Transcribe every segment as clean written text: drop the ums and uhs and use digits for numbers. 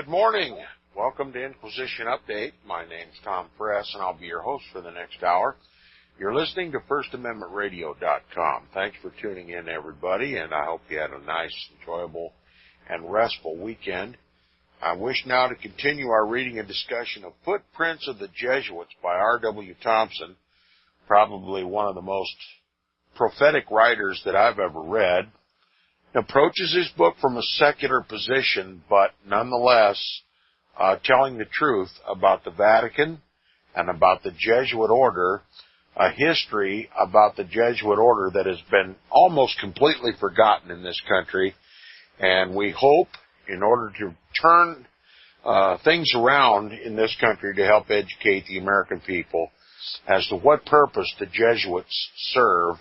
Good morning. Welcome to Inquisition Update. My name's Tom Press, and I'll be your host for the next hour. You're listening to FirstAmendmentRadio.com. Thanks for tuning in, everybody, and I hope you had a nice, enjoyable, and restful weekend. I wish now to continue our reading and discussion of Footprints of the Jesuits by R.W. Thompson, probably one of the most prophetic writers that I've ever read. Approaches his book from a secular position, but nonetheless telling the truth about the Vatican and about the Jesuit order, a history about the Jesuit order that has been almost completely forgotten in this country. And we hope, in order to turn things around in this country to help educate the American people as to what purpose the Jesuits serve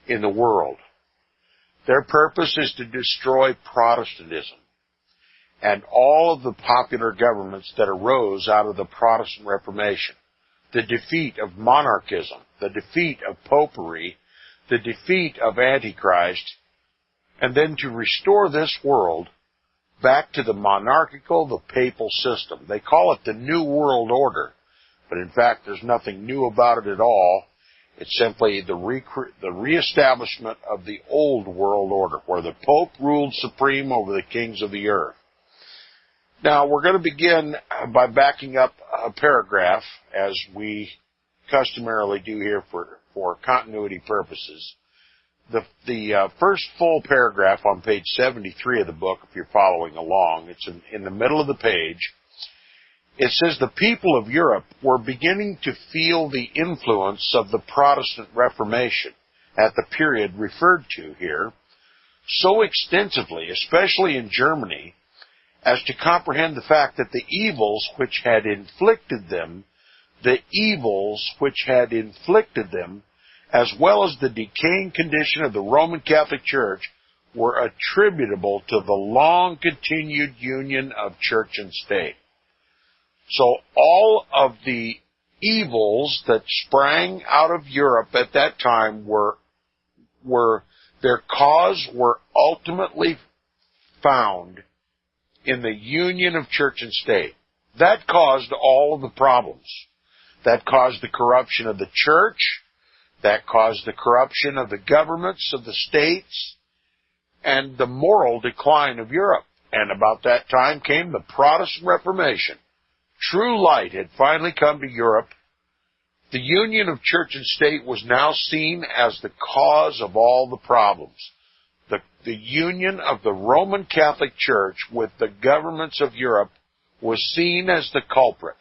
in the world. Their purpose is to destroy Protestantism and all of the popular governments that arose out of the Protestant Reformation, the defeat of monarchism, the defeat of popery, the defeat of Antichrist, and then to restore this world back to the monarchical, the papal system. They call it the New World Order, but in fact there's nothing new about it at all. It's simply the reestablishment of the old world order, where the Pope ruled supreme over the kings of the earth. Now, we're going to begin by backing up a paragraph, as we customarily do here for continuity purposes. The first full paragraph on page 73 of the book, if you're following along, it's in the middle of the page. It says the people of Europe were beginning to feel the influence of the Protestant Reformation at the period referred to here so extensively, especially in Germany, as to comprehend the fact that the evils which had inflicted them, as well as the decaying condition of the Roman Catholic Church, were attributable to the long-continued union of church and state. So all of the evils that sprang out of Europe at that time their cause were ultimately found in the union of church and state. That caused all of the problems. That caused the corruption of the church. That caused the corruption of the governments of the states and the moral decline of Europe. And about that time came the Protestant Reformation. True light had finally come to Europe. The union of church and state was now seen as the cause of all the problems. The union of the Roman Catholic Church with the governments of Europe was seen as the culprit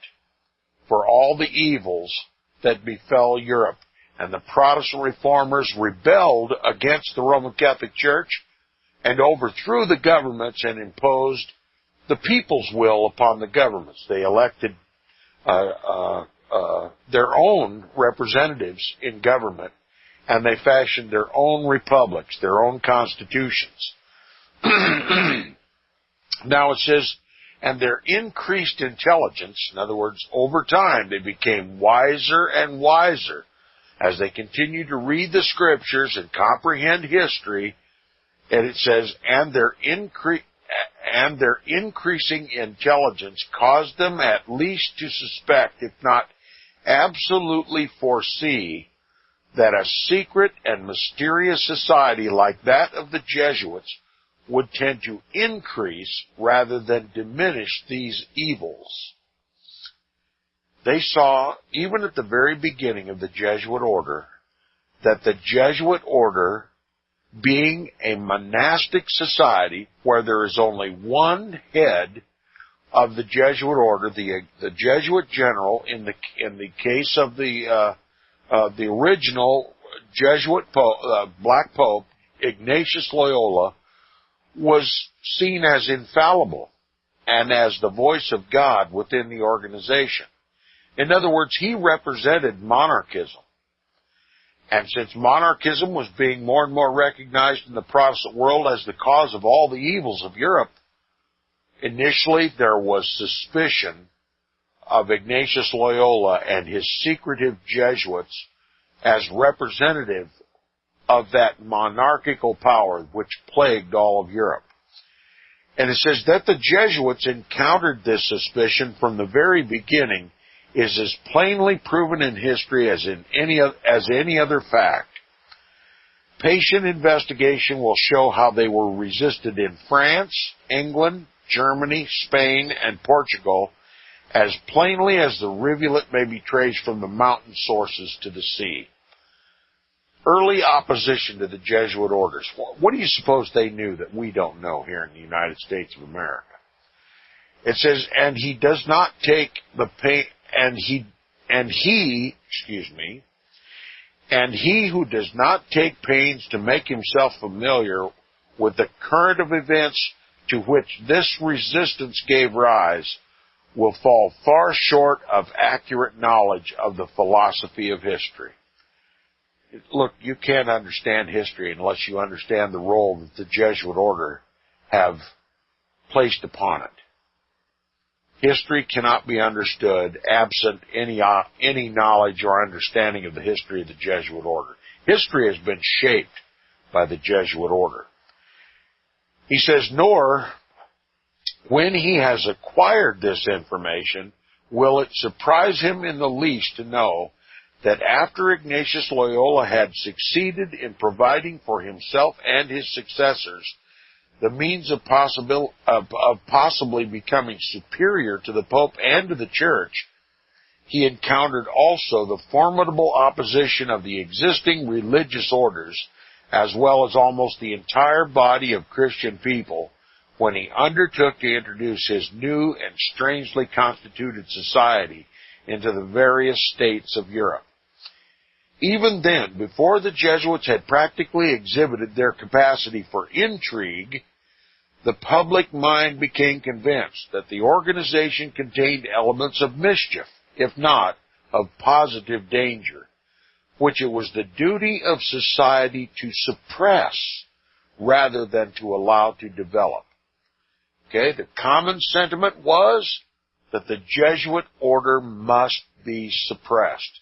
for all the evils that befell Europe. And the Protestant reformers rebelled against the Roman Catholic Church and overthrew the governments and imposed the people's will upon the governments. They elected their own representatives in government, and they fashioned their own republics, their own constitutions. Now it says, and their increased intelligence, in other words, over time they became wiser and wiser as they continued to read the scriptures and comprehend history, and it says, and their increasing intelligence caused them at least to suspect, if not absolutely foresee, that a secret and mysterious society like that of the Jesuits would tend to increase rather than diminish these evils. They saw, even at the very beginning of the Jesuit order, that the Jesuit order, being a monastic society where there is only one head of the Jesuit order, the Jesuit general, in the case of the original Jesuit Black Pope, Ignatius Loyola, was seen as infallible and as the voice of God within the organization. In other words, he represented monarchism. And since monarchism was being more and more recognized in the Protestant world as the cause of all the evils of Europe, initially there was suspicion of Ignatius Loyola and his secretive Jesuits as representative of that monarchical power which plagued all of Europe. And it says that the Jesuits encountered this suspicion from the very beginning is as plainly proven in history as any other fact. Patient investigation will show how they were resisted in France, England, Germany, Spain, and Portugal as plainly as the rivulet may be traced from the mountain sources to the sea. Early opposition to the Jesuit orders. What do you suppose they knew that we don't know here in the United States of America? It says, and he does not take the pain, and he who does not take pains to make himself familiar with the current of events to which this resistance gave rise will fall far short of accurate knowledge of the philosophy of history. Look, you can't understand history unless you understand the role that the Jesuit order have placed upon it. History cannot be understood absent any knowledge or understanding of the history of the Jesuit order. History has been shaped by the Jesuit order. He says, nor, when he has acquired this information, will it surprise him in the least to know that after Ignatius Loyola had succeeded in providing for himself and his successors the means of possibly becoming superior to the Pope and to the Church, he encountered also the formidable opposition of the existing religious orders, as well as almost the entire body of Christian people, when he undertook to introduce his new and strangely constituted society into the various states of Europe. Even then, before the Jesuits had practically exhibited their capacity for intrigue, the public mind became convinced that the organization contained elements of mischief, if not of positive danger, which it was the duty of society to suppress rather than to allow to develop. Okay, the common sentiment was that the Jesuit order must be suppressed.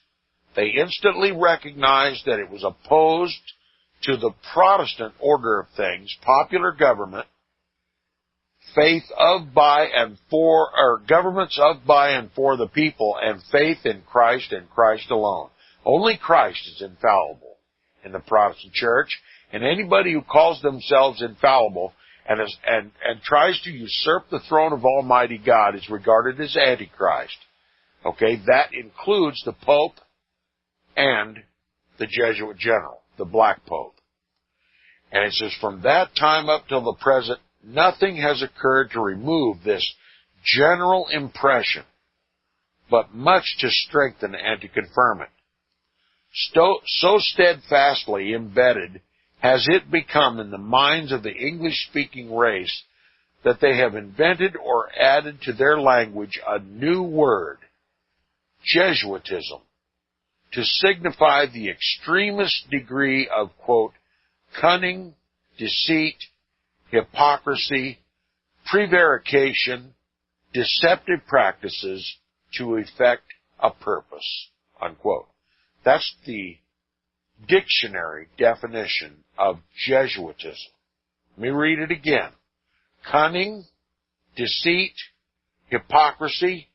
They instantly recognized that it was opposed to the Protestant order of things, popular government, faith of, by, and for, or governments of, by, and for the people, and faith in Christ and Christ alone. Only Christ is infallible in the Protestant Church, and anybody who calls themselves infallible and tries to usurp the throne of Almighty God is regarded as Antichrist. Okay, that includes the Pope and the Jesuit general, the Black Pope. And it says, from that time up till the present, nothing has occurred to remove this general impression, but much to strengthen and to confirm it. So steadfastly embedded has it become in the minds of the English-speaking race that they have invented or added to their language a new word, Jesuitism, to signify the extremest degree of, quote, cunning, deceit, hypocrisy, prevarication, deceptive practices to effect a purpose, unquote. That's the dictionary definition of Jesuitism. Let me read it again. Cunning, deceit, hypocrisy,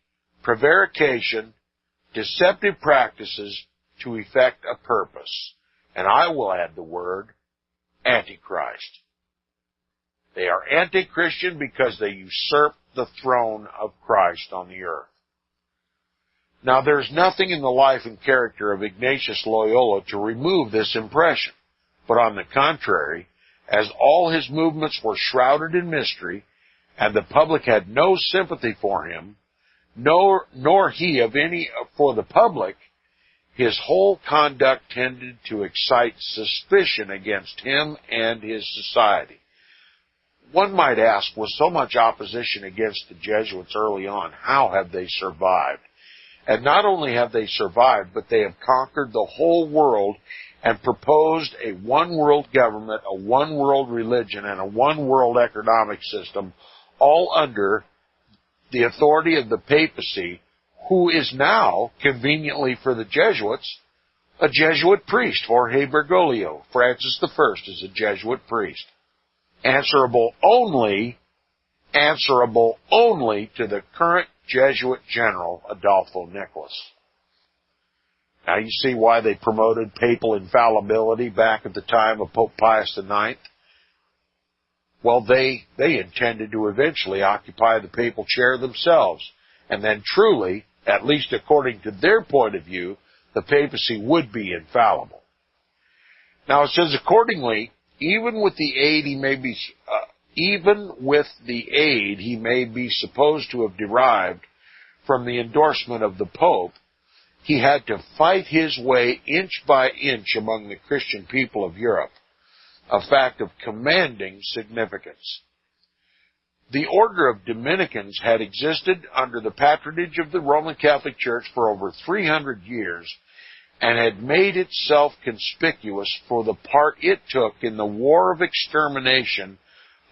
prevarication, deceptive practices to effect a purpose. And I will add the word Antichrist. They are anti-Christian because they usurp the throne of Christ on the earth. Now, there's nothing in the life and character of Ignatius Loyola to remove this impression, but on the contrary, as all his movements were shrouded in mystery, and the public had no sympathy for him, nor he of any for the public, his whole conduct tended to excite suspicion against him and his society. One might ask, with so much opposition against the Jesuits early on, how have they survived? And not only have they survived, but they have conquered the whole world and proposed a one-world government, a one-world religion, and a one-world economic system, all under the authority of the papacy, who is now, conveniently for the Jesuits, a Jesuit priest. Jorge Bergoglio, Francis I, is a Jesuit priest, answerable only answerable only to the current Jesuit general, Adolfo Nicolas. Now you see why they promoted papal infallibility back at the time of Pope Pius IX. Well, they intended to eventually occupy the papal chair themselves, and then truly, at least according to their point of view, the papacy would be infallible. Now it says, accordingly, even with the aid he may be supposed to have derived from the endorsement of the Pope, he had to fight his way inch by inch among the Christian people of Europe, a fact of commanding significance. The order of Dominicans had existed under the patronage of the Roman Catholic Church for over 300 years and had made itself conspicuous for the part it took in the war of extermination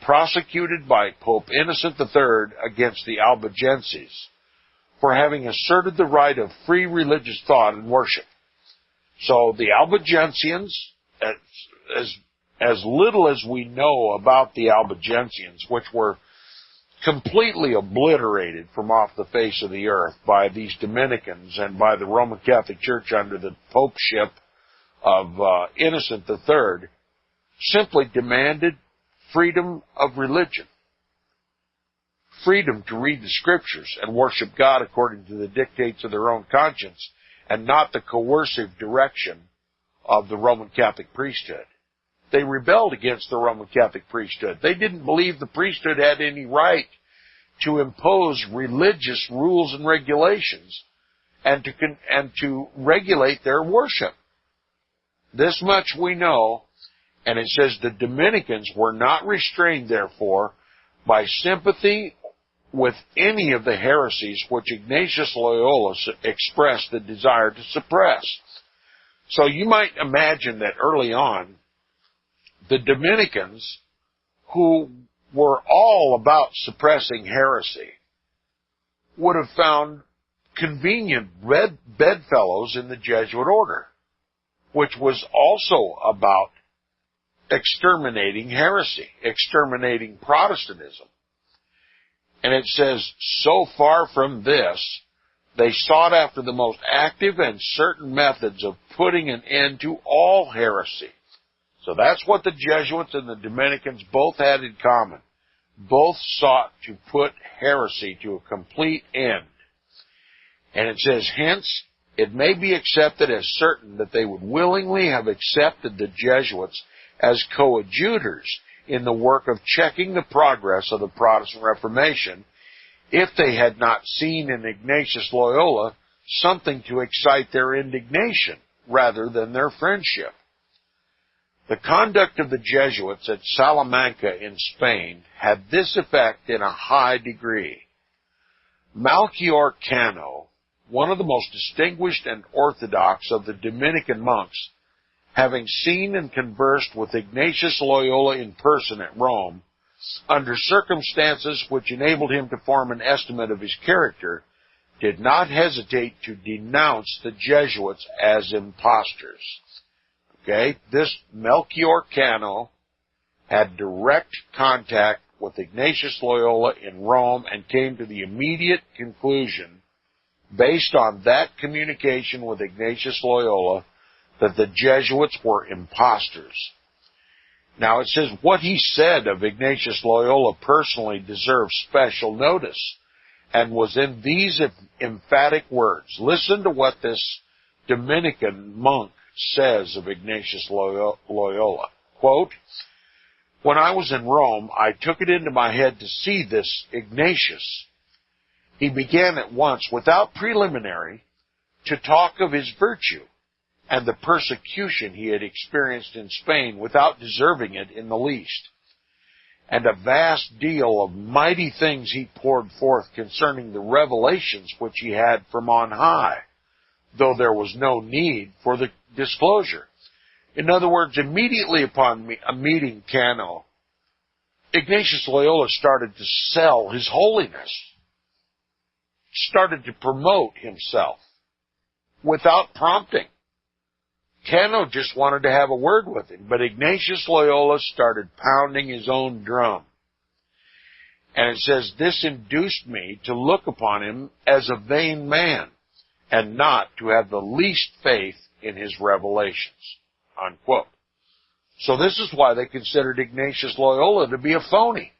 prosecuted by Pope Innocent III against the Albigenses for having asserted the right of free religious thought and worship. So the Albigensians, as little as we know about the Albigensians, which were completely obliterated from off the face of the earth by these Dominicans and by the Roman Catholic Church under the popeship of Innocent III, simply demanded freedom of religion, freedom to read the Scriptures and worship God according to the dictates of their own conscience and not the coercive direction of the Roman Catholic priesthood. They rebelled against the Roman Catholic priesthood. They didn't believe the priesthood had any right to impose religious rules and regulations and to regulate their worship. This much we know, and it says the Dominicans were not restrained, therefore, by sympathy with any of the heresies which Ignatius Loyola expressed the desire to suppress. So you might imagine that early on, the Dominicans, who were all about suppressing heresy, would have found convenient bedfellows in the Jesuit order, which was also about exterminating heresy, exterminating Protestantism. And it says, so far from this, they sought after the most active and certain methods of putting an end to all heresy. So that's what the Jesuits and the Dominicans both had in common. Both sought to put heresy to a complete end. And it says, hence, it may be accepted as certain that they would willingly have accepted the Jesuits as coadjutors in the work of checking the progress of the Protestant Reformation if they had not seen in Ignatius Loyola something to excite their indignation rather than their friendship. The conduct of the Jesuits at Salamanca in Spain had this effect in a high degree. Melchior Cano, one of the most distinguished and orthodox of the Dominican monks, having seen and conversed with Ignatius Loyola in person at Rome, under circumstances which enabled him to form an estimate of his character, did not hesitate to denounce the Jesuits as impostors. Okay, this Melchior Cano had direct contact with Ignatius Loyola in Rome and came to the immediate conclusion, based on that communication with Ignatius Loyola, that the Jesuits were impostors. Now it says what he said of Ignatius Loyola personally deserves special notice, and was in these emphatic words. Listen to what this Dominican monk says of Ignatius Loyola. Quote, when I was in Rome, I took it into my head to see this Ignatius. He began at once, without preliminary, to talk of his virtue and the persecution he had experienced in Spain without deserving it in the least, and a vast deal of mighty things he poured forth concerning the revelations which he had from on high, though there was no need for the disclosure. In other words, immediately upon meeting Cano, Ignatius Loyola started to sell his holiness, started to promote himself without prompting. Cano just wanted to have a word with him, but Ignatius Loyola started pounding his own drum. And it says, this induced me to look upon him as a vain man, and not to have the least faith in his revelations, unquote. So this is why they considered Ignatius Loyola to be a phony.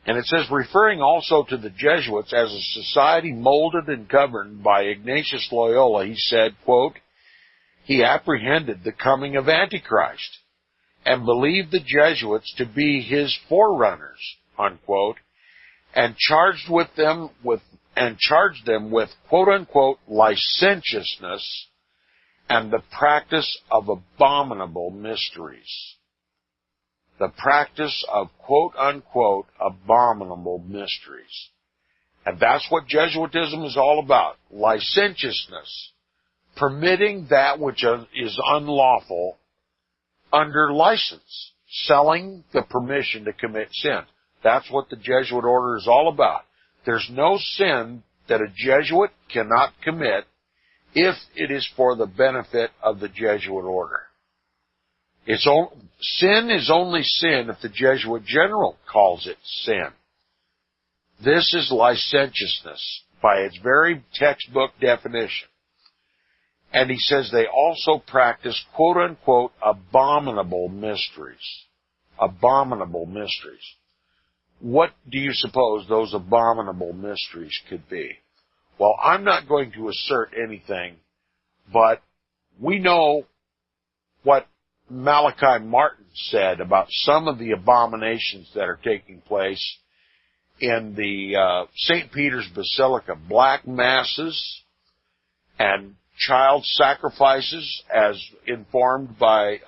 And it says, referring also to the Jesuits as a society molded and governed by Ignatius Loyola, he said, quote, he apprehended the coming of Antichrist and believed the Jesuits to be his forerunners, unquote, and charged them with quote unquote licentiousness and the practice of abominable mysteries. The practice of quote unquote abominable mysteries. And that's what Jesuitism is all about. Licentiousness. Permitting that which is unlawful under license. Selling the permission to commit sin. That's what the Jesuit order is all about. There's no sin that a Jesuit cannot commit if it is for the benefit of the Jesuit order. Sin is only sin if the Jesuit general calls it sin. This is licentiousness by its very textbook definition. And he says they also practice quote-unquote abominable mysteries. Abominable mysteries. What do you suppose those abominable mysteries could be? Well, I'm not going to assert anything, but we know what Malachi Martin said about some of the abominations that are taking place in the St. Peter's Basilica. Black masses and child sacrifices, as informed by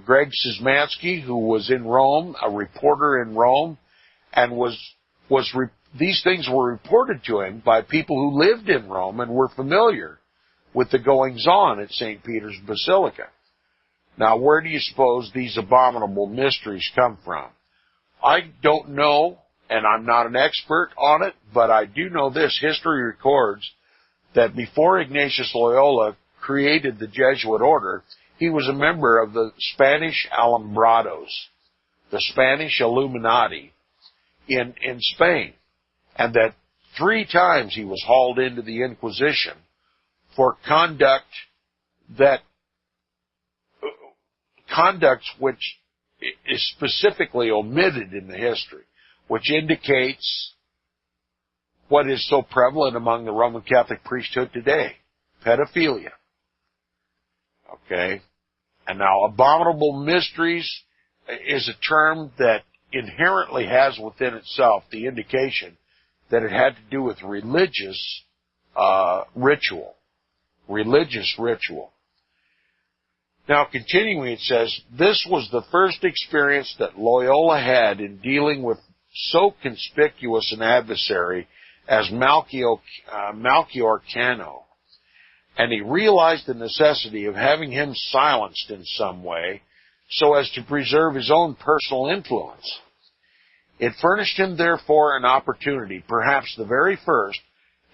Greg Szymanski, who was in Rome, a reporter in Rome, and these things were reported to him by people who lived in Rome and were familiar with the goings-on at St. Peter's Basilica. Now, where do you suppose these abominable mysteries come from? I don't know, and I'm not an expert on it, but I do know this. History records that before Ignatius Loyola created the Jesuit order, he was a member of the Spanish Alumbrados, the Spanish Illuminati in Spain, and that 3 times he was hauled into the Inquisition for conduct which is specifically omitted in the history, which indicates what is so prevalent among the Roman Catholic priesthood today, pedophilia. Okay? And now, abominable mysteries is a term that inherently has within itself the indication that it had to do with religious ritual. Religious ritual. Now, continuing, it says, this was the first experience that Loyola had in dealing with so conspicuous an adversary as Melchior Cano, and he realized the necessity of having him silenced in some way so as to preserve his own personal influence. It furnished him, therefore, an opportunity, perhaps the very first,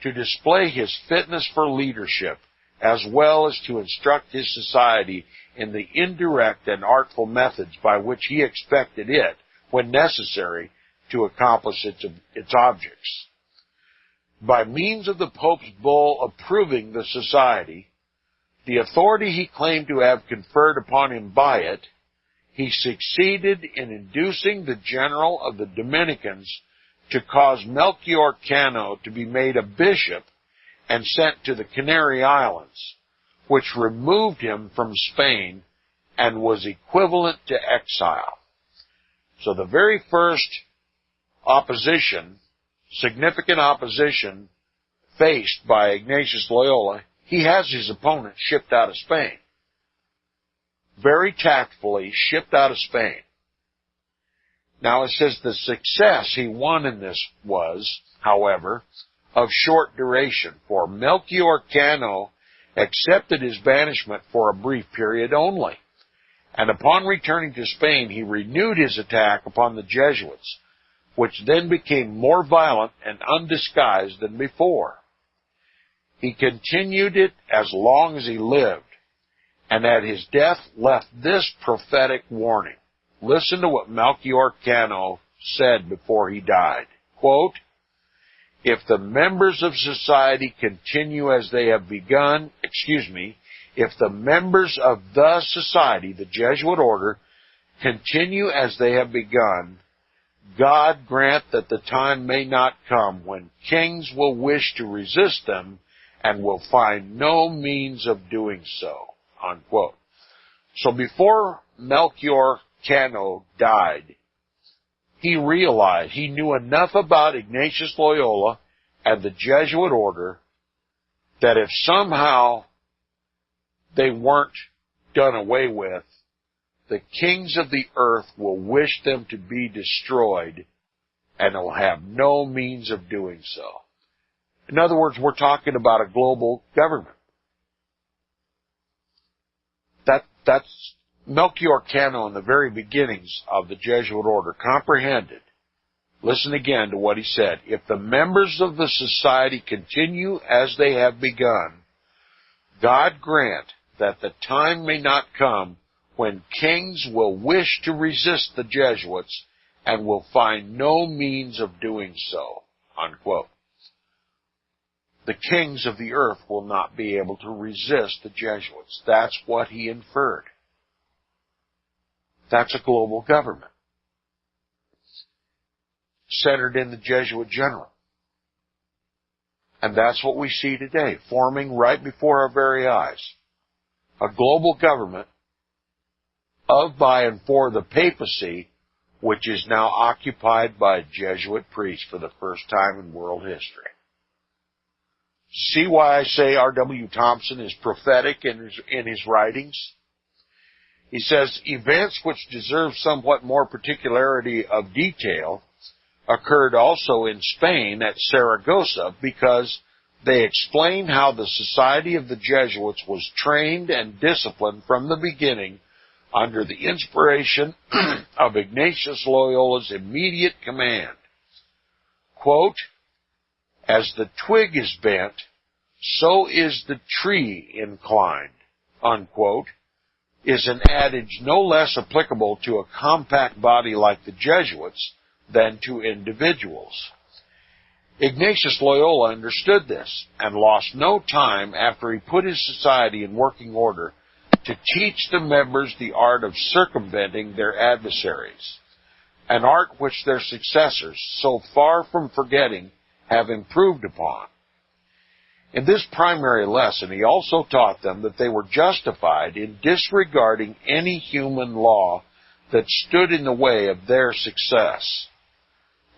to display his fitness for leadership, as well as to instruct his society in the indirect and artful methods by which he expected it, when necessary, to accomplish its objects. By means of the Pope's bull approving the society, the authority he claimed to have conferred upon him by it, he succeeded in inducing the general of the Dominicans to cause Melchior Cano to be made a bishop and sent to the Canary Islands, which removed him from Spain and was equivalent to exile. So the very first opposition, significant opposition faced by Ignatius Loyola, he has his opponent shipped out of Spain. Very tactfully shipped out of Spain. Now it says the success he won in this was, however, of short duration, for Melchior Cano accepted his banishment for a brief period only, and upon returning to Spain he renewed his attack upon the Jesuits, which then became more violent and undisguised than before. He continued it as long as he lived, and at his death left this prophetic warning. Listen to what Melchior Cano said before he died, quote, if the members of society continue as they have begun, if the members of the society, the Jesuit order, continue as they have begun, God grant that the time may not come when kings will wish to resist them and will find no means of doing so, unquote. So before Melchior Cano died, he realized he knew enough about Ignatius Loyola and the Jesuit order that if somehow they weren't done away with, the kings of the earth will wish them to be destroyed and will have no means of doing so. In other words, we're talking about a global government. That's Melchior Cano in the very beginnings of the Jesuit order comprehended. Listen again to what he said. If the members of the society continue as they have begun, God grant that the time may not come when kings will wish to resist the Jesuits and will find no means of doing so, unquote. The kings of the earth will not be able to resist the Jesuits. That's what he inferred. That's a global government, centered in the Jesuit general. And that's what we see today, forming right before our very eyes. A global government of, by, and for the papacy, which is now occupied by a Jesuit priest for the first time in world history. See why I say R.W. Thompson is prophetic in his writings? He says, events which deserve somewhat more particularity of detail occurred also in Spain at Saragossa because they explain how the Society of the Jesuits was trained and disciplined from the beginning under the inspiration of Ignatius Loyola's immediate command. Quote, as the twig is bent, so is the tree inclined, unquote, is an adage no less applicable to a compact body like the Jesuits than to individuals. Ignatius Loyola understood this and lost no time after he put his society in working order to teach the members the art of circumventing their adversaries, an art which their successors, so far from forgetting, have improved upon. In this primary lesson, he also taught them that they were justified in disregarding any human law that stood in the way of their success,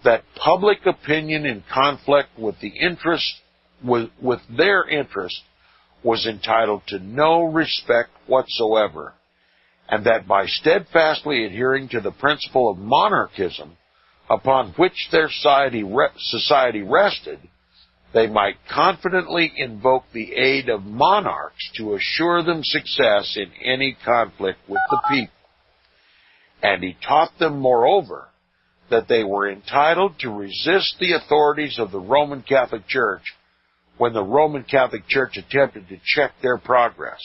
that public opinion in conflict with their interest was entitled to no respect whatsoever, and that by steadfastly adhering to the principle of monarchism upon which their society rested, they might confidently invoke the aid of monarchs to assure them success in any conflict with the people. And he taught them, moreover, that they were entitled to resist the authorities of the Roman Catholic Church when the Roman Catholic Church attempted to check their progress.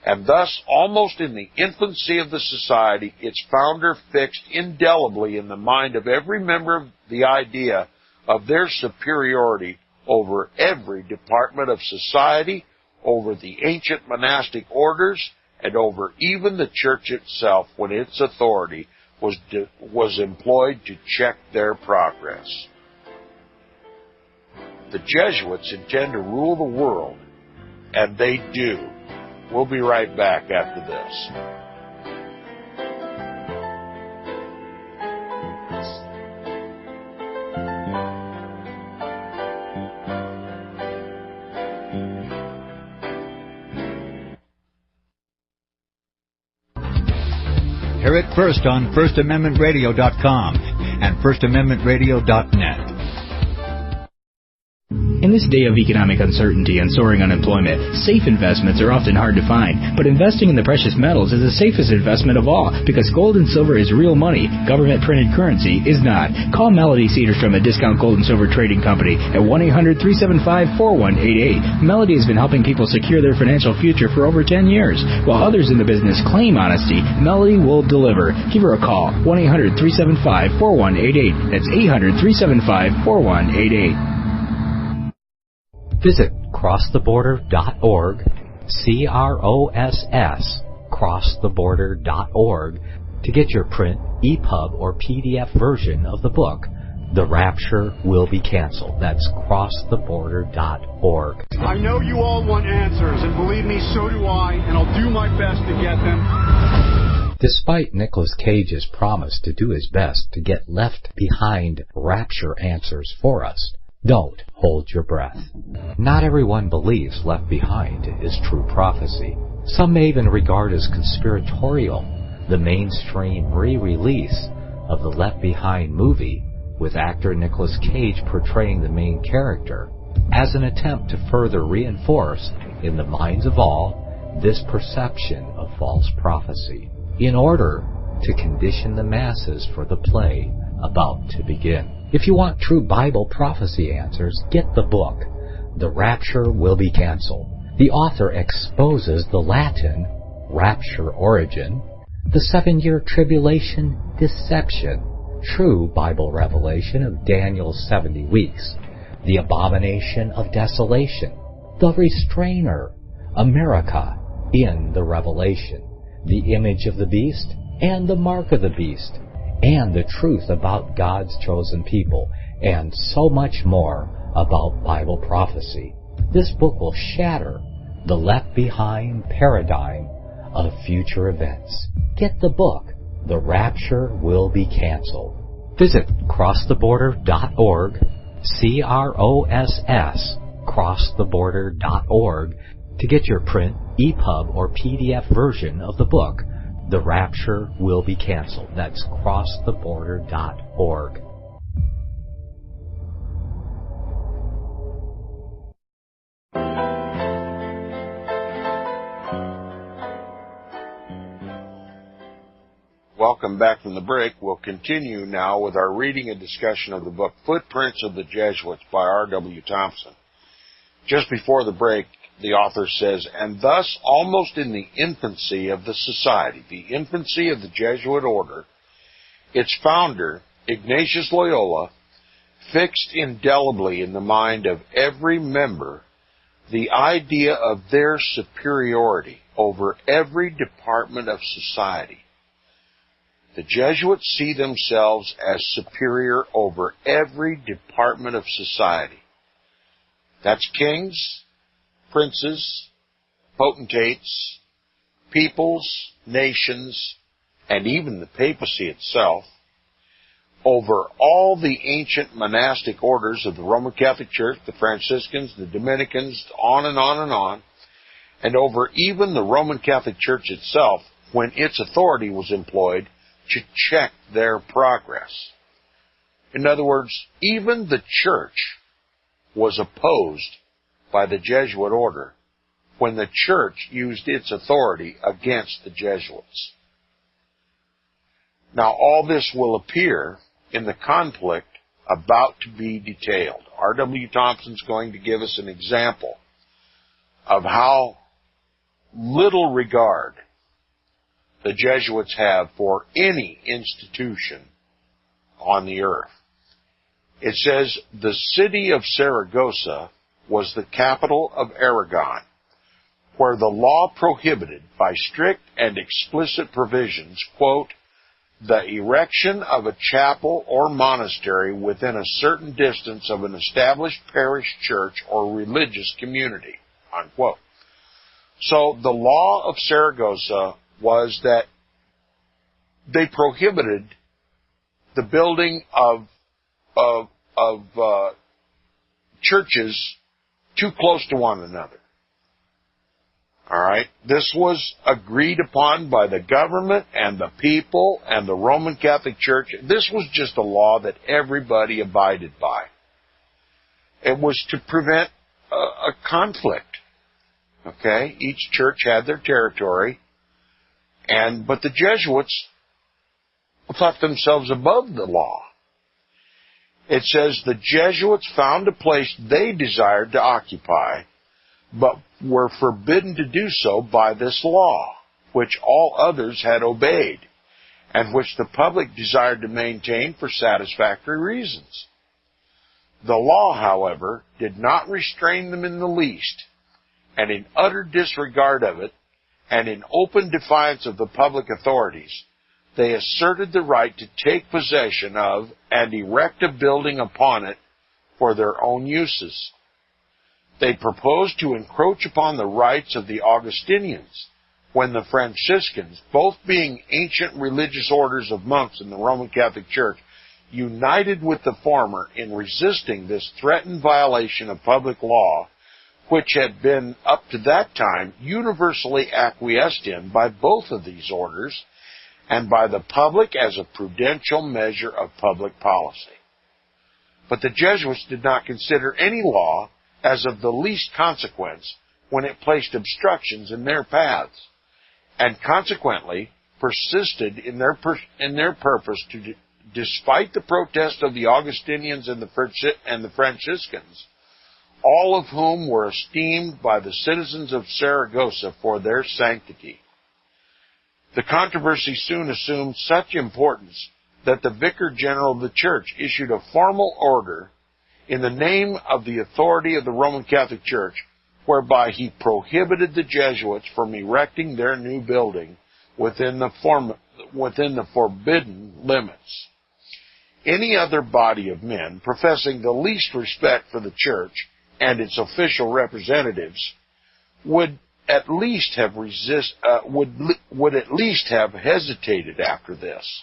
And thus, almost in the infancy of the society, its founder fixed indelibly in the mind of every member the idea of their superiority over every department of society, over the ancient monastic orders, and over even the Church itself when its authority was employed to check their progress. The Jesuits intend to rule the world, and they do. We'll be right back after this. Hear it first on FirstAmendmentRadio.com and FirstAmendmentRadio.net. In In this day of economic uncertainty and soaring unemployment, safe investments are often hard to find, but investing in the precious metals is the safest investment of all because gold and silver is real money. Government-printed currency is not. Call Melody Cedarstrom at Discount Gold and Silver Trading Company at 1-800-375-4188. Melody has been helping people secure their financial future for over 10 years. While others in the business claim honesty, Melody will deliver. Give her a call, 1-800-375-4188. That's 800-375-4188. Visit crosstheborder.org, crosstheborder.org, to get your print, EPUB, or PDF version of the book, The Rapture Will Be Canceled. That's crosstheborder.org. I know you all want answers, and believe me, so do I, and I'll do my best to get them. Despite Nicolas Cage's promise to do his best to get Left Behind rapture answers for us, don't hold your breath. Not everyone believes Left Behind is true prophecy. Some may even regard as conspiratorial the mainstream re-release of the Left Behind movie with actor Nicolas Cage portraying the main character as an attempt to further reinforce in the minds of all this perception of false prophecy in order to condition the masses for the play about to begin. If you want true Bible prophecy answers, get the book, The Rapture Will Be Canceled. The author exposes the Latin rapture origin, the 7-year tribulation deception, true Bible revelation of Daniel's 70 weeks, the abomination of desolation, the restrainer, America in the Revelation, the image of the beast and the mark of the beast, and the truth about God's chosen people, and so much more about Bible prophecy. This book will shatter the Left Behind paradigm of future events. Get the book, The Rapture Will Be Canceled. Visit crosstheborder.org, crosstheborder.org, to get your print, EPUB, or PDF version of the book, The Rapture Will Be Canceled. That's crosstheborder.org. Welcome back from the break. We'll continue now with our reading and discussion of the book Footprints of the Jesuits by R.W. Thompson. Just before the break, the author says, and thus, almost in the infancy of the society, the infancy of the Jesuit order, its founder, Ignatius Loyola, fixed indelibly in the mind of every member the idea of their superiority over every department of society. The Jesuits see themselves as superior over every department of society. That's kings, princes, potentates, peoples, nations, and even the papacy itself, over all the ancient monastic orders of the Roman Catholic Church, the Franciscans, the Dominicans, on and on and on, and over even the Roman Catholic Church itself when its authority was employed to check their progress. In other words, even the church was opposed by the Jesuit order when the church used its authority against the Jesuits. Now, all this will appear in the conflict about to be detailed. R.W. Thompson's going to give us an example of how little regard the Jesuits have for any institution on the earth. It says, the city of Saragossa was the capital of Aragon, where the law prohibited by strict and explicit provisions, quote, the erection of a chapel or monastery within a certain distance of an established parish church or religious community, unquote. So the law of Saragossa was that they prohibited the building of churches too close to one another. All right? This was agreed upon by the government and the people and the Roman Catholic Church. This was just a law that everybody abided by. It was to prevent a conflict. Okay? Each church had their territory, but the Jesuits thought themselves above the law. It says the Jesuits found a place they desired to occupy, but were forbidden to do so by this law, which all others had obeyed, and which the public desired to maintain for satisfactory reasons. The law, however, did not restrain them in the least, and in utter disregard of it, and in open defiance of the public authorities, they asserted the right to take possession of and erect a building upon it for their own uses. They proposed to encroach upon the rights of the Augustinians, when the Franciscans, both being ancient religious orders of monks in the Roman Catholic Church, united with the former in resisting this threatened violation of public law, which had been up to that time universally acquiesced in by both of these orders and by the public as a prudential measure of public policy. But the Jesuits did not consider any law as of the least consequence when it placed obstructions in their paths, and consequently persisted in their purpose to, despite the protest of the Augustinians and the Franciscans, all of whom were esteemed by the citizens of Saragossa for their sanctity. The controversy soon assumed such importance that the Vicar General of the Church issued a formal order in the name of the authority of the Roman Catholic Church, whereby he prohibited the Jesuits from erecting their new building within the forbidden limits. Any other body of men professing the least respect for the Church and its official representatives would at least have hesitated after this.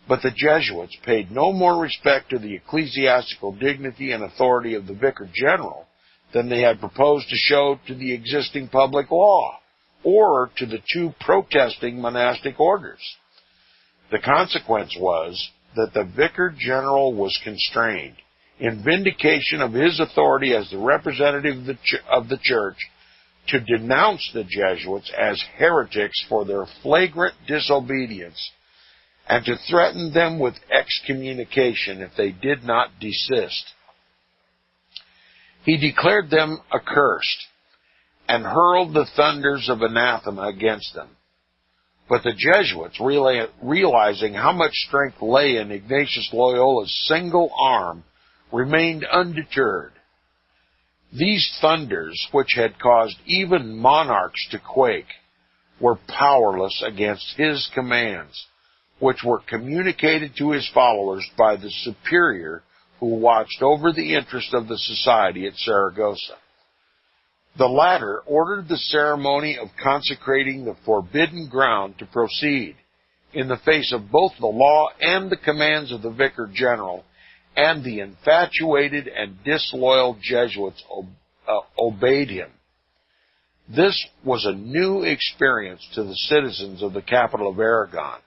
But the Jesuits paid no more respect to the ecclesiastical dignity and authority of the Vicar General than they had proposed to show to the existing public law, or to the two protesting monastic orders. The consequence was that the Vicar General was constrained, in vindication of his authority as the representative of the Church, to denounce the Jesuits as heretics for their flagrant disobedience, and to threaten them with excommunication if they did not desist. He declared them accursed, and hurled the thunders of anathema against them. But the Jesuits, realizing how much strength lay in Ignatius Loyola's single arm, remained undeterred. These thunders, which had caused even monarchs to quake, were powerless against his commands, which were communicated to his followers by the superior who watched over the interest of the society at Saragossa. The latter ordered the ceremony of consecrating the forbidden ground to proceed, in the face of both the law and the commands of the Vicar General, and the infatuated and disloyal Jesuits obeyed him. This was a new experience to the citizens of the capital of Aragon,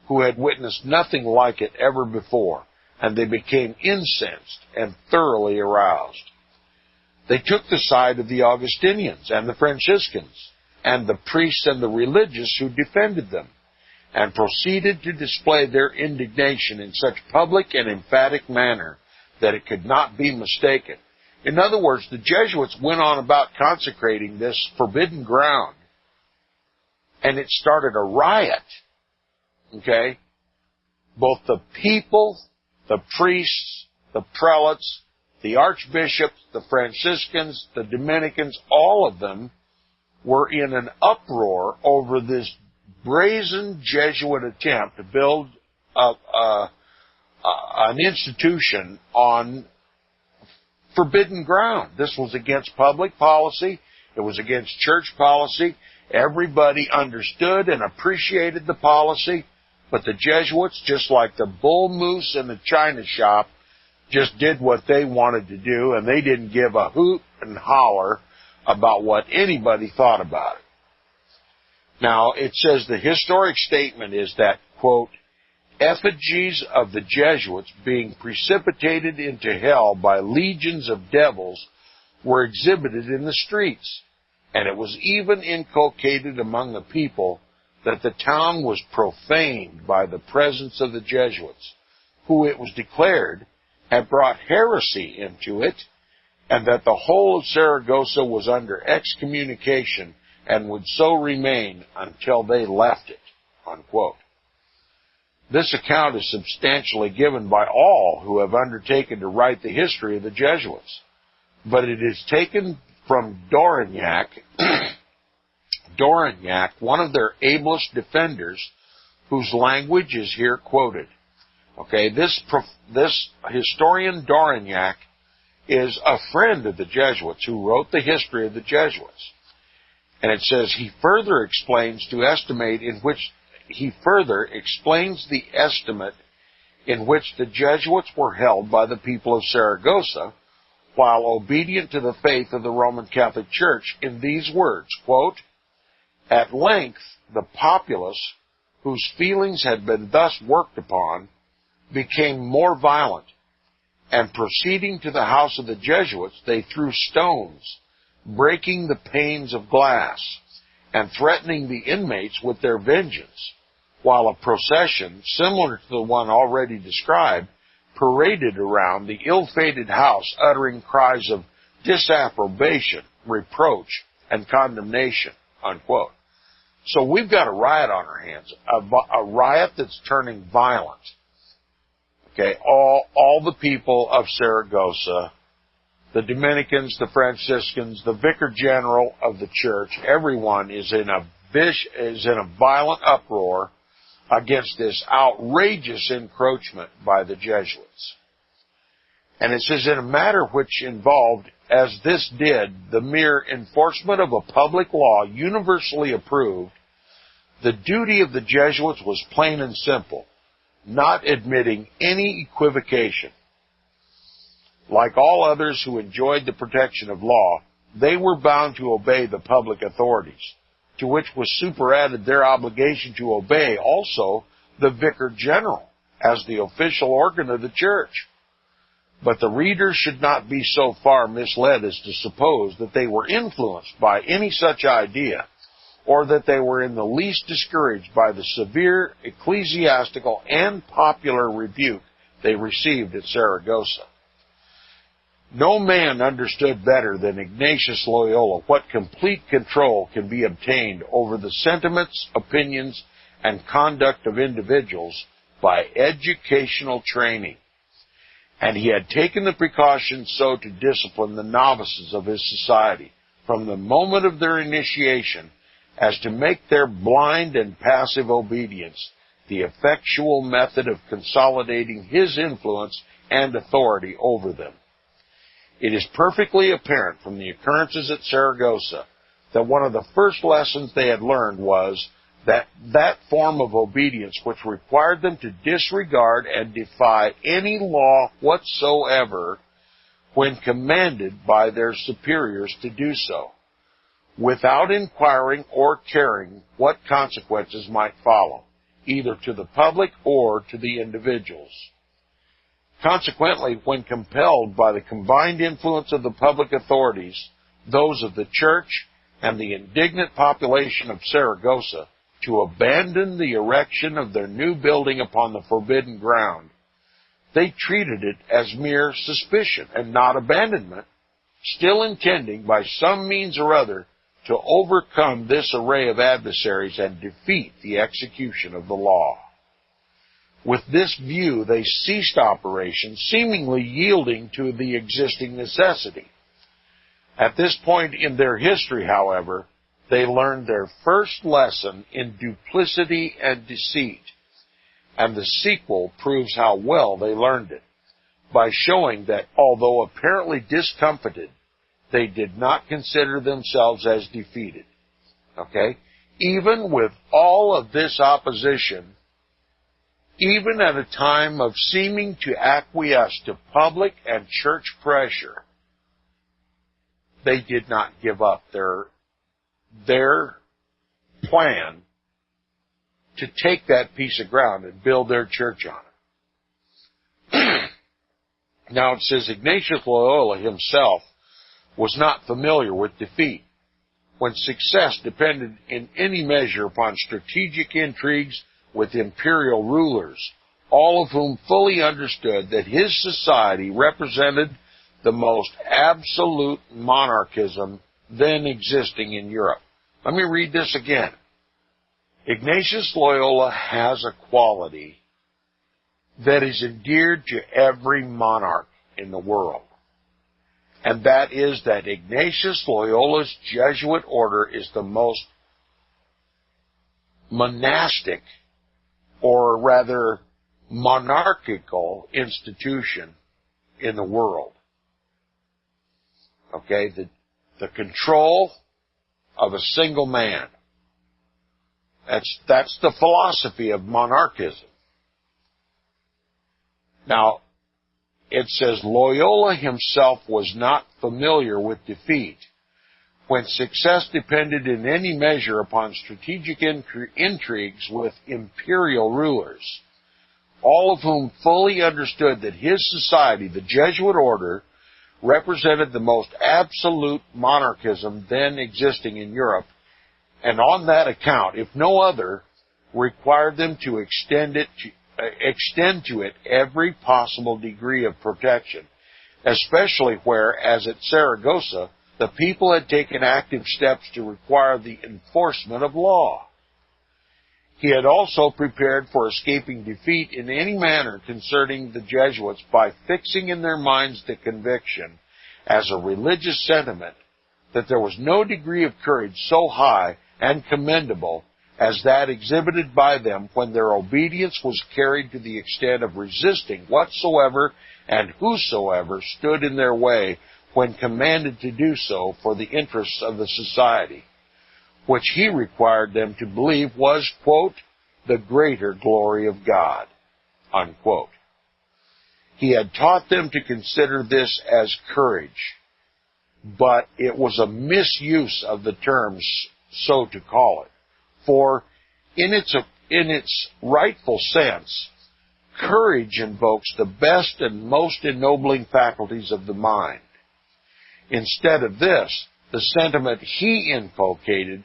who had witnessed nothing like it ever before, and they became incensed and thoroughly aroused. They took the side of the Augustinians and the Franciscans, and the priests and the religious who defended them, and proceeded to display their indignation in such public and emphatic manner that it could not be mistaken. In other words, the Jesuits went on about consecrating this forbidden ground, and it started a riot. Okay? Both the people, the priests, the prelates, the archbishops, the Franciscans, the Dominicans, all of them were in an uproar over this brazen Jesuit attempt to build an institution on forbidden ground. This was against public policy. It was against church policy. Everybody understood and appreciated the policy, but the Jesuits, just like the bull moose in the china shop, just did what they wanted to do, and they didn't give a hoot and holler about what anybody thought about it. Now, it says the historic statement is that, quote, effigies of the Jesuits being precipitated into hell by legions of devils were exhibited in the streets, and it was even inculcated among the people that the town was profaned by the presence of the Jesuits, who, it was declared, had brought heresy into it, and that the whole of Saragossa was under excommunication and would so remain until they left it, unquote. This account is substantially given by all who have undertaken to write the history of the Jesuits, but it is taken from Dorignac, one of their ablest defenders, whose language is here quoted. Okay, this historian Dorignac is a friend of the Jesuits who wrote the history of the Jesuits. And it says he further explains the estimate in which the Jesuits were held by the people of Saragossa, while obedient to the faith of the Roman Catholic Church, in these words, quote, "At length the populace, whose feelings had been thus worked upon, became more violent, and proceeding to the house of the Jesuits, they threw stones, breaking the panes of glass, and threatening the inmates with their vengeance, while a procession, similar to the one already described, paraded around the ill-fated house, uttering cries of disapprobation, reproach, and condemnation," unquote. So we've got a riot on our hands, a riot that's turning violent. Okay, all the people of Saragossa, the Dominicans, the Franciscans, the Vicar General of the church, everyone is in a violent uproar against this outrageous encroachment by the Jesuits. And it says, in a matter which involved, as this did, the mere enforcement of a public law universally approved, the duty of the Jesuits was plain and simple, not admitting any equivocation. Like all others who enjoyed the protection of law, they were bound to obey the public authorities, to which was superadded their obligation to obey also the Vicar General as the official organ of the church. But the reader should not be so far misled as to suppose that they were influenced by any such idea, or that they were in the least discouraged by the severe ecclesiastical and popular rebuke they received at Saragossa. No man understood better than Ignatius Loyola what complete control can be obtained over the sentiments, opinions, and conduct of individuals by educational training. And he had taken the precautions so to discipline the novices of his society from the moment of their initiation as to make their blind and passive obedience the effectual method of consolidating his influence and authority over them. It is perfectly apparent from the occurrences at Saragossa that one of the first lessons they had learned was that form of obedience which required them to disregard and defy any law whatsoever when commanded by their superiors to do so, without inquiring or caring what consequences might follow, either to the public or to the individuals. Consequently, when compelled by the combined influence of the public authorities, those of the church, and the indignant population of Saragossa, to abandon the erection of their new building upon the forbidden ground, they treated it as mere suspicion and not abandonment, still intending by some means or other to overcome this array of adversaries and defeat the execution of the law. With this view, they ceased operations, seemingly yielding to the existing necessity. At this point in their history, however, they learned their first lesson in duplicity and deceit, and the sequel proves how well they learned it, by showing that, although apparently discomfited, they did not consider themselves as defeated. Okay? Even with all of this opposition, even at a time of seeming to acquiesce to public and church pressure, they did not give up their plan to take that piece of ground and build their church on it. Now it says Ignatius Loyola himself was not familiar with defeat when success depended in any measure upon strategic intrigues with imperial rulers, all of whom fully understood that his society represented the most absolute monarchism then existing in Europe. Let me read this again. Ignatius Loyola has a quality that is endeared to every monarch in the world. And that is that Ignatius Loyola's Jesuit order is the most monastic, or rather monarchical, institution in the world. Okay, the control of a single man. That's the philosophy of monarchism. Now, it says Loyola himself was not familiar with defeat when success depended in any measure upon strategic intrigues with imperial rulers, all of whom fully understood that his society, the Jesuit order, represented the most absolute monarchism then existing in Europe, and on that account, if no other, required them to extend to it every possible degree of protection, especially where, as at Saragossa, the people had taken active steps to require the enforcement of law. He had also prepared for escaping defeat in any manner concerning the Jesuits by fixing in their minds the conviction, as a religious sentiment, that there was no degree of courage so high and commendable as that exhibited by them when their obedience was carried to the extent of resisting whatsoever and whosoever stood in their way when commanded to do so for the interests of the society, which he required them to believe was, quote, the greater glory of God, unquote. He had taught them to consider this as courage, but it was a misuse of the term, so to call it. For in its rightful sense, courage invokes the best and most ennobling faculties of the mind. Instead of this, the sentiment he inculcated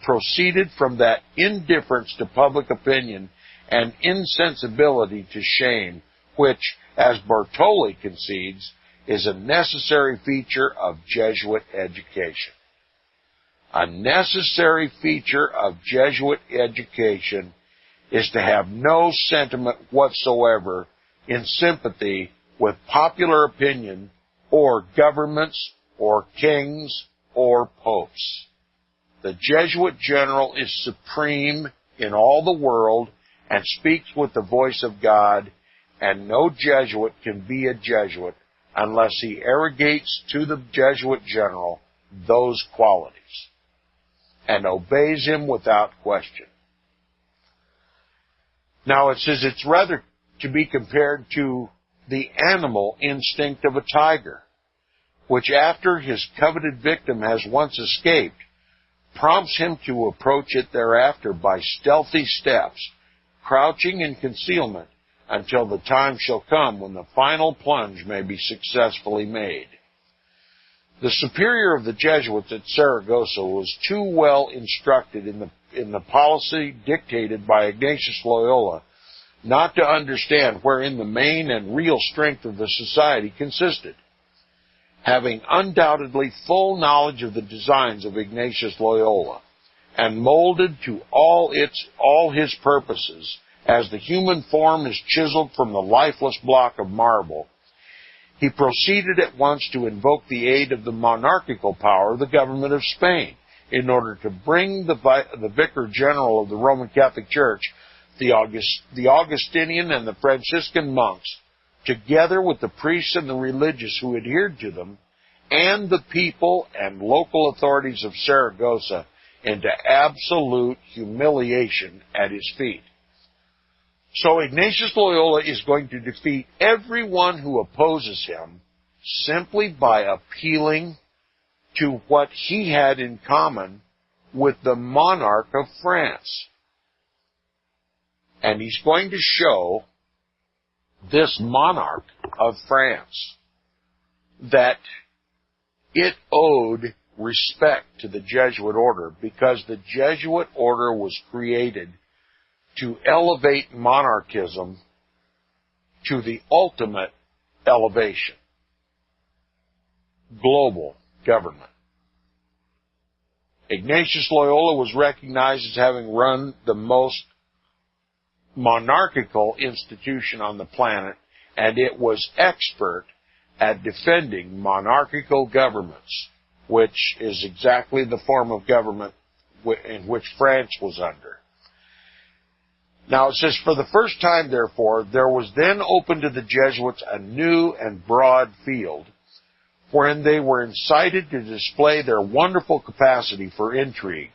proceeded from that indifference to public opinion and insensibility to shame, which, as Bartoli concedes, is a necessary feature of Jesuit education. A necessary feature of Jesuit education is to have no sentiment whatsoever in sympathy with popular opinion or governments or kings or popes. The Jesuit general is supreme in all the world and speaks with the voice of God, and no Jesuit can be a Jesuit unless he arrogates to the Jesuit general those qualities and obeys him without question. Now it says it's rather to be compared to the animal instinct of a tiger, which after his coveted victim has once escaped, prompts him to approach it thereafter by stealthy steps, crouching in concealment until the time shall come when the final plunge may be successfully made. The superior of the Jesuits at Saragossa was too well instructed in the policy dictated by Ignatius Loyola not to understand wherein the main and real strength of the society consisted. Having undoubtedly full knowledge of the designs of Ignatius Loyola, and molded to all his purposes, as the human form is chiseled from the lifeless block of marble, he proceeded at once to invoke the aid of the monarchical power of the government of Spain in order to bring the Vicar General of the Roman Catholic Church, the Augustinian and the Franciscan monks, together with the priests and the religious who adhered to them, and the people and local authorities of Saragossa, into absolute humiliation at his feet. So Ignatius Loyola is going to defeat everyone who opposes him simply by appealing to what he had in common with the monarch of France, And he's going to show this monarch of France that it owed respect to the Jesuit order, because the Jesuit order was created to elevate monarchism to the ultimate elevation, global government. Ignatius Loyola was recognized as having run the most monarchical institution on the planet, and it was expert at defending monarchical governments, which is exactly the form of government in which France was under. Now it says, for the first time, therefore, there was then open to the Jesuits a new and broad field, wherein they were incited to display their wonderful capacity for intrigue.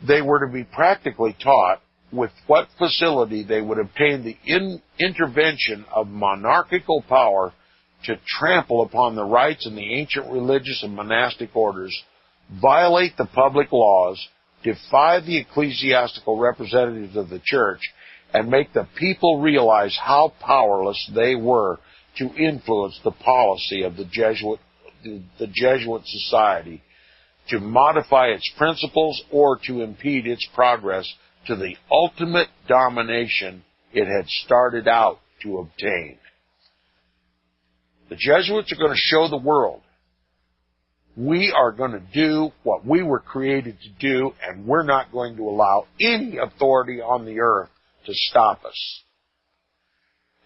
They were to be practically taught with what facility they would obtain the intervention of monarchical power to trample upon the rights in the ancient religious and monastic orders, violate the public laws, defy the ecclesiastical representatives of the church, and make the people realize how powerless they were to influence the policy of the Jesuit society, to modify its principles, or to impede its progress to the ultimate domination it had started out to obtain. The Jesuits are going to show the world, we are going to do what we were created to do, and we're not going to allow any authority on the earth to stop us.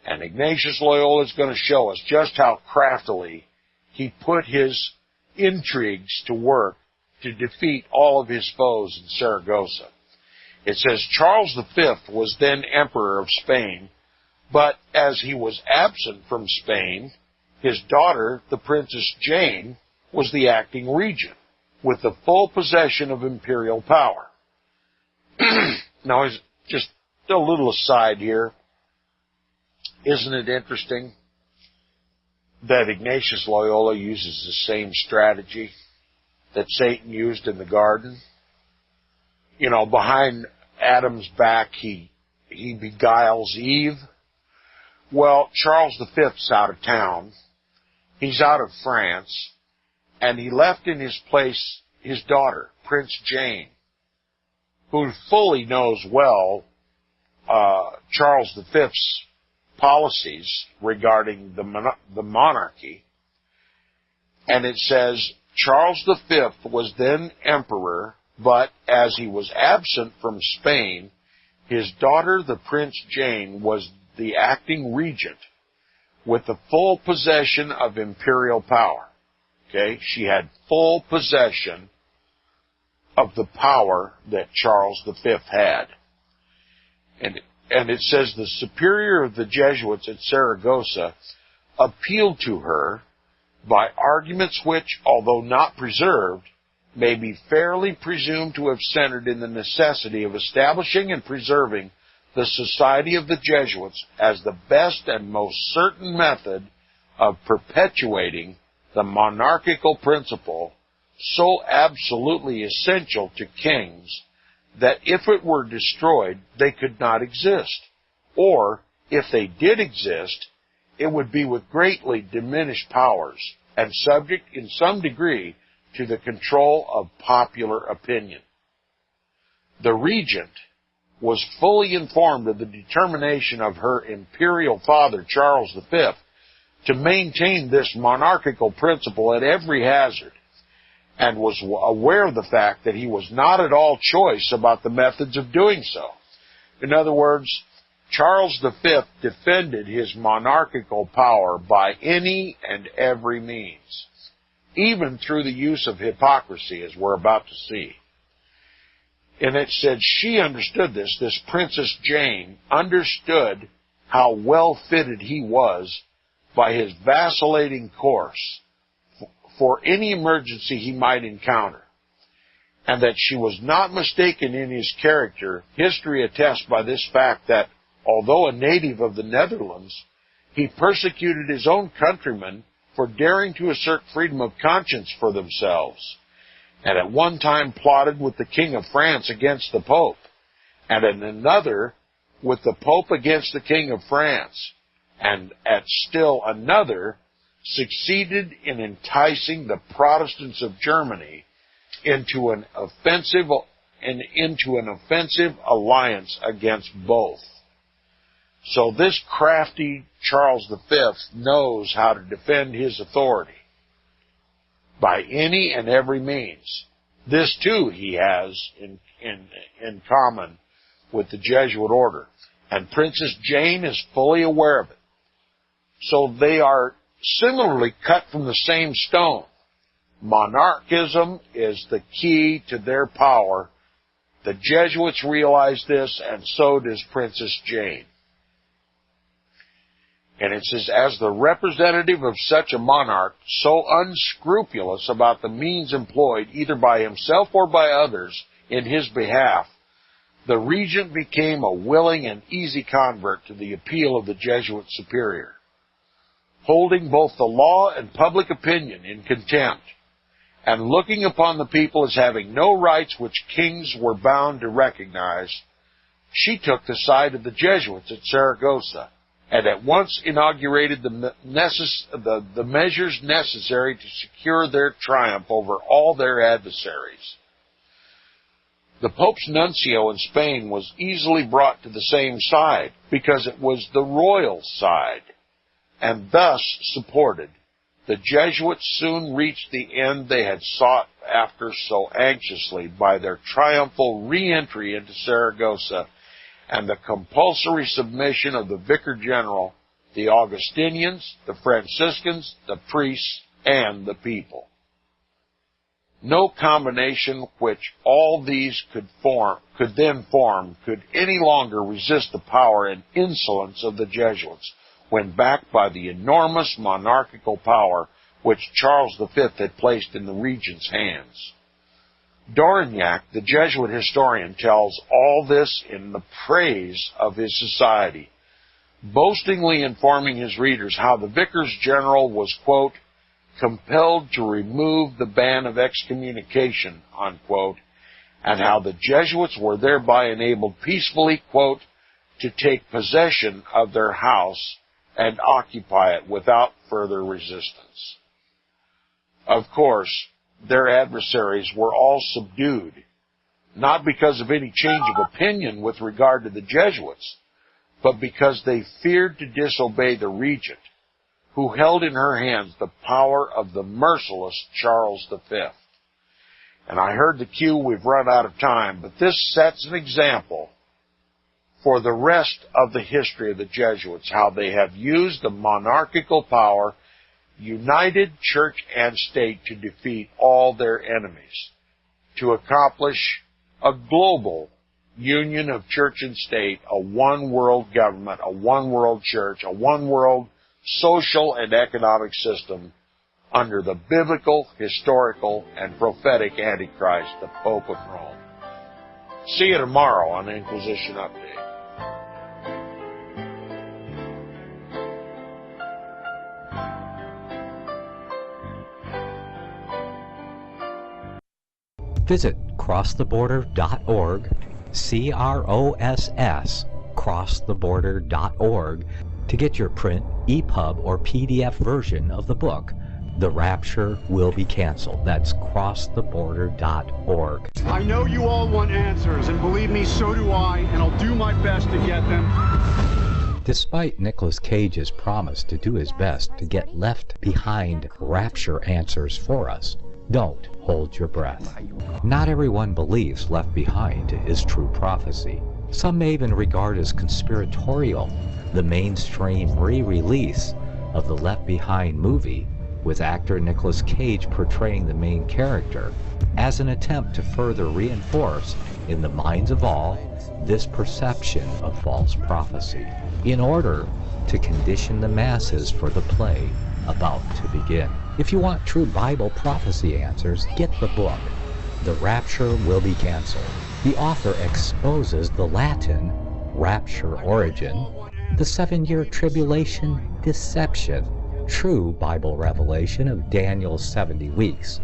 And Ignatius Loyola is going to show us just how craftily he put his intrigues to work to defeat all of his foes in Saragossa. It says, Charles V was then Emperor of Spain, but as he was absent from Spain, his daughter, the Princess Jane, was the acting regent, with the full possession of imperial power. Now, just a little aside here. Isn't it interesting that Ignatius Loyola uses the same strategy that Satan used in the garden? You know, behind Adam's back, he beguiles Eve. Well, Charles V's out of town. He's out of France. And he left in his place his daughter, Prince Jane, who fully knows well Charles V's policies regarding the monarchy. And it says, Charles V was then emperor, but as he was absent from Spain, his daughter, the Prince Jane, was the acting regent, with the full possession of imperial power. Okay, she had full possession of the power that Charles V had. And it says the superior of the Jesuits at Saragossa appealed to her by arguments which, although not preserved, may be fairly presumed to have centered in the necessity of establishing and preserving the society of the Jesuits as the best and most certain method of perpetuating the monarchical principle, so absolutely essential to kings that if it were destroyed, they could not exist. Or, if they did exist, it would be with greatly diminished powers and subject in some degree to the control of popular opinion. The regent was fully informed of the determination of her imperial father, Charles V, to maintain this monarchical principle at every hazard, and was aware of the fact that he was not at all choice about the methods of doing so. In other words, Charles V defended his monarchical power by any and every means, even through the use of hypocrisy, as we're about to see. And it said she understood this Princess Jane understood how well fitted he was by his vacillating course for any emergency he might encounter, and that she was not mistaken in his character. History attests by this fact that, although a native of the Netherlands, he persecuted his own countrymen for daring to assert freedom of conscience for themselves, and at one time plotted with the King of France against the Pope, and at another with the Pope against the King of France, and at still another succeeded in enticing the Protestants of Germany into an offensive alliance against both. So this crafty Charles V knows how to defend his authority by any and every means. This too he has in common with the Jesuit order, and Princess Jane is fully aware of it. So they are similarly cut from the same stone. Monarchism is the key to their power. The Jesuits realize this, and so does Princess Jane. And it says, as the representative of such a monarch, so unscrupulous about the means employed, either by himself or by others, in his behalf, the regent became a willing and easy convert to the appeal of the Jesuit superior. Holding both the law and public opinion in contempt, and looking upon the people as having no rights which kings were bound to recognize, she took the side of the Jesuits at Saragossa, and at once inaugurated the measures necessary to secure their triumph over all their adversaries. The Pope's nuncio in Spain was easily brought to the same side, because it was the royal side, and thus supported, the Jesuits soon reached the end they had sought after so anxiously by their triumphal re-entry into Saragossa and the compulsory submission of the Vicar General, the Augustinians, the Franciscans, the priests, and the people. No combination which all these could then form could any longer resist the power and insolence of the Jesuits, when backed by the enormous monarchical power which Charles V had placed in the regent's hands. Dorignac, the Jesuit historian, tells all this in the praise of his society, boastingly informing his readers how the Vicars General was, quote, compelled to remove the ban of excommunication, unquote, and how the Jesuits were thereby enabled peacefully, quote, to take possession of their house and occupy it without further resistance. Of course, their adversaries were all subdued, not because of any change of opinion with regard to the Jesuits, but because they feared to disobey the regent, who held in her hands the power of the merciless Charles V. And I heard the cue, we've run out of time, but this sets an example for the rest of the history of the Jesuits, how they have used the monarchical power, united church and state, to defeat all their enemies, to accomplish a global union of church and state, a one world government, a one world church, a one world social and economic system under the biblical, historical, and prophetic Antichrist, the Pope of Rome. See you tomorrow on Inquisition Update. Visit crosstheborder.org, CROSS, crosstheborder.org, to get your print, EPUB, or PDF version of the book, The Rapture Will Be Canceled. That's crosstheborder.org. I know you all want answers, and believe me, so do I, and I'll do my best to get them. Despite Nicolas Cage's promise to do his best to get left behind rapture answers for us, don't hold your breath. Not everyone believes Left Behind is true prophecy. Some may even regard as conspiratorial the mainstream re-release of the Left Behind movie, with actor Nicolas Cage portraying the main character, as an attempt to further reinforce in the minds of all this perception of false prophecy, in order to condition the masses for the play about to begin. If you want true Bible prophecy answers, get the book, The Rapture Will Be Canceled. The author exposes the Latin rapture origin, the 7-year tribulation deception, true Bible revelation of Daniel's 70 weeks,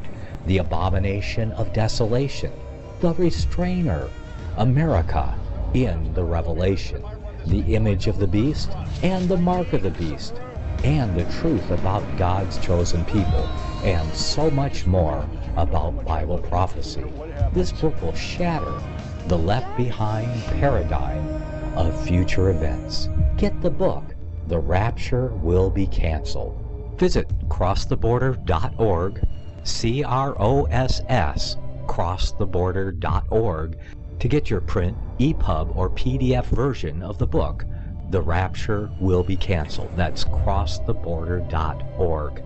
the abomination of desolation, the restrainer, America in the Revelation, the image of the beast and the mark of the beast, and the truth about God's chosen people, and so much more about Bible prophecy. This book will shatter the left-behind paradigm of future events. Get the book, The Rapture Will Be Canceled. Visit crosstheborder.org, CROSS, crosstheborder.org, to get your print, EPUB, or PDF version of the book, The Rapture Will Be Canceled. That's crosstheborder.org.